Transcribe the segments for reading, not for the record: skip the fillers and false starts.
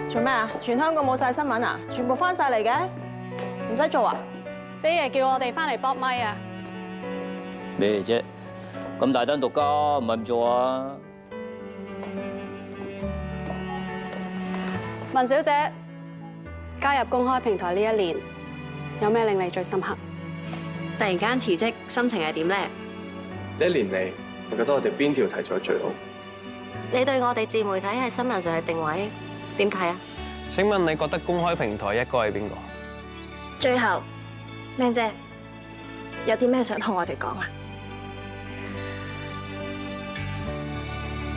做咩啊？全香港冇晒新聞啊？全部翻晒嚟嘅，唔使做啊？飛爺叫我哋翻嚟搏咪啊！咩啫？咁大單獨家唔係唔做啊？文小姐加入公開平台呢1年，有咩令你最深刻？突然間辭職，心情係點咧？呢1年嚟，你覺得我哋邊條題材最好？你對我哋自媒體喺新聞上嘅定位點睇啊？請問你覺得公開平台一哥係邊個？最後，靚姐有啲咩想同我哋講啊？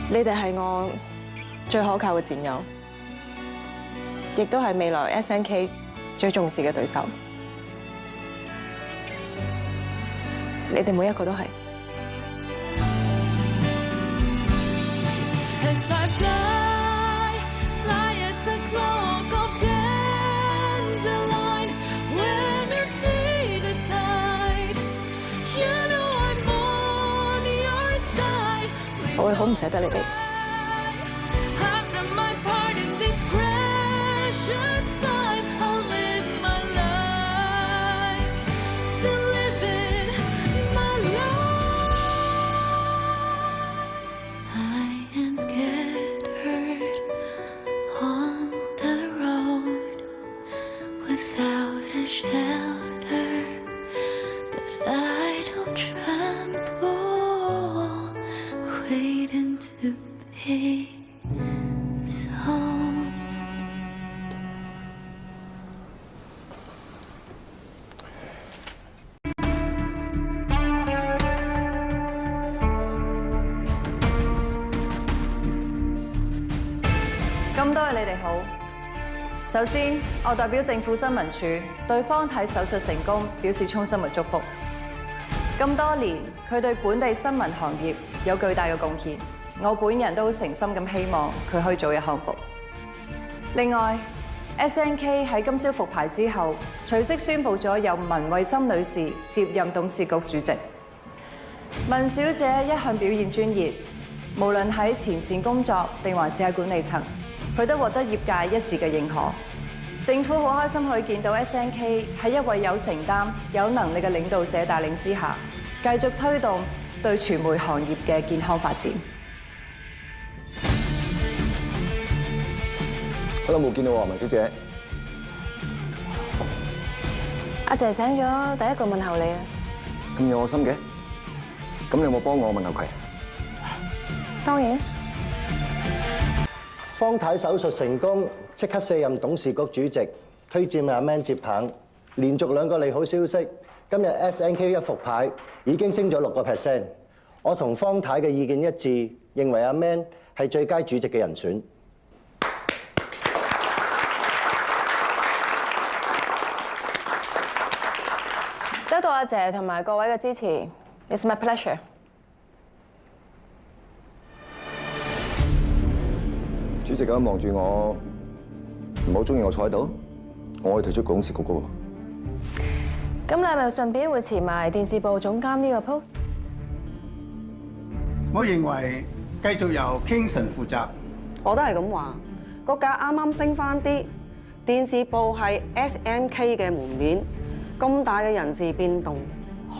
你哋係我最可靠嘅戰友，亦都係未來 SNK 最重視嘅對手。你哋每一個都係。我會好唔捨得你哋。咁多位你哋好。首先，我代表政府新聞處對方太手術成功表示衷心嘅祝福。咁多年，佢對本地新聞行業有巨大嘅貢獻，我本人都誠心咁希望佢可以早日康復。另外 ，SNK 喺今朝復牌之後，隨即宣布咗由文慧心女士接任董事局主席。文小姐一向表現專業，無論喺前線工作定還是喺管理層，佢都獲得業界一致嘅認可。政府好開心可以見到 SNK 喺一位有承擔、有能力嘅領導者帶領之下，繼續推動對傳媒行業嘅健康發展。好耐冇見到喎，文小姐。阿姐醒咗，第一個問候你啊！咁有我心嘅，咁你有冇幫我問候佢？當然。方太手術成功，即刻卸任董事局主席，推薦阿 Man 接棒。連續2個利好消息，今日 SNK 一復牌已經升咗6%。我同方太嘅意見一致，認為阿 Man 係最佳主席嘅人選。得到阿姐同埋各位嘅支持 ，It's my pleasure。主席咁樣望住我，唔好中意我坐喺度，我可以退出董事局噶喎。咁你係咪順便會辭埋電視部總監呢個 post？ 我認為繼續由 Kingston 負責。我都係咁話，個價啱啱升翻啲，電視部係 SNK 嘅門面，咁大嘅人事變動，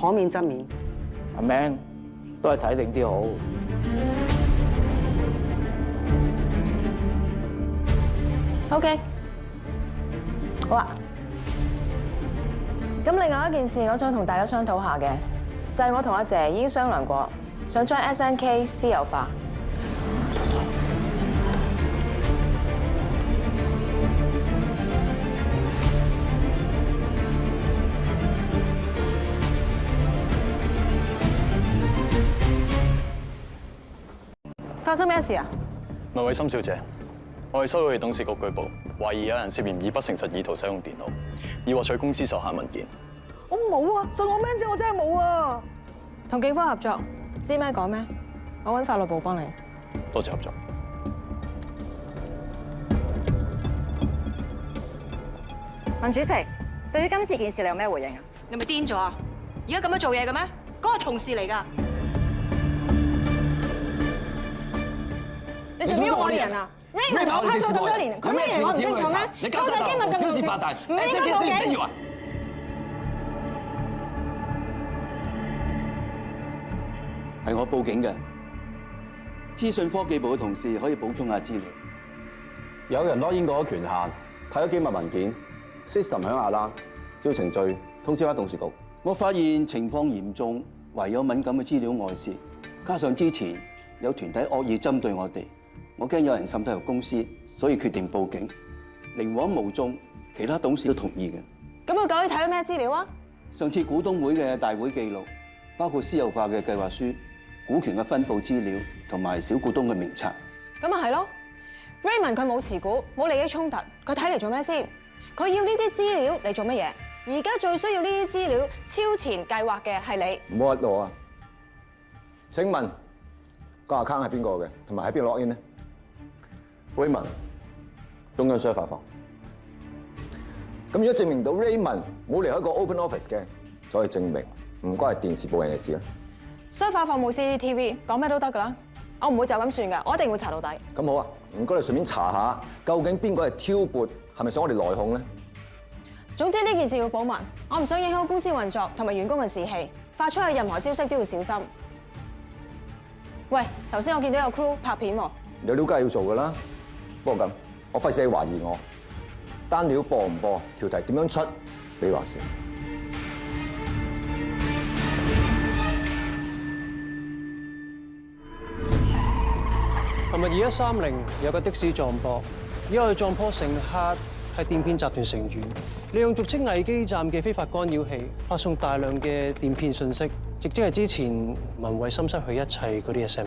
可免則免。阿 Man 都係睇定啲好。OK， 好啊。咁另外一件事，我想同大家商討下嘅，就係我同阿姐已經商量過，想將 SNK 私有化。發生咩事啊？文慧心小姐，我哋收到你董事局舉報，懷疑有人涉嫌以不誠實意圖使用電腦，以獲取公司授限文件。我冇啊，信我 Man 姐，我真係冇啊。同警方合作，知咩講咩？我揾法律部幫你。多謝合作。文主席，對於今次件事你有咩回應啊？你咪癲咗啊！而家咁樣做嘢嘅咩？嗰個同事嚟㗎。你做咩我哋人啊 ？Raymond 我拍咗咁多年，佢咩嘢我唔清楚咩？你搞大今日咁小事化大，唔應該報警。緊要啊！係我報警嘅。資訊科技部嘅同事可以補充下資料。有人攞英國嘅權限，睇咗機密文件 ，system 響下啦，照程序通知翻董事局。我發現情況嚴重，懷有敏感嘅資料外泄，加上之前有團體惡意針對我哋，我驚有人滲透入公司，所以決定報警。寧枉毋縱，其他董事都同意嘅。咁我究竟睇咗咩資料啊？上次股東會嘅大會記錄，包括私有化嘅計劃書、股權嘅分佈資料同埋小股東嘅名冊。咁咪係咯 ，Raymond 佢冇持股，冇利益衝突，佢睇嚟做咩先？佢要呢啲資料嚟做乜嘢？而家最需要呢啲資料超前計劃嘅係你。唔好屈我啊！請問個 account 係邊個嘅？同埋喺邊度 login 呢 ？Raymond 中央 server 房。咁如果證明到 Raymond 冇離開過 open office 嘅，就可以證明唔關係電視部人嘅事啦。商化房冇 CCTV， 講咩都得㗎啦。我唔會就咁算㗎，我一定會查到底。咁好啊，唔該你順便查下，究竟邊個係挑撥，係咪想我哋內訌咧？總之呢件事要保密，我唔想影響公司運作同埋員工嘅士氣，發出去任何消息都要小心。喂，頭先我見到有 crew 拍片喎。有料梗係要做㗎啦，不過咁，我費事你懷疑我。單料播唔播，條題點樣出，你話事。琴日2130有架的士撞壆，意外撞破乘客係電騙集團成員，利用俗稱偽基站嘅非法干擾器，發送大量嘅電騙訊息，直即係之前文慧心失去一切嗰啲 SMS。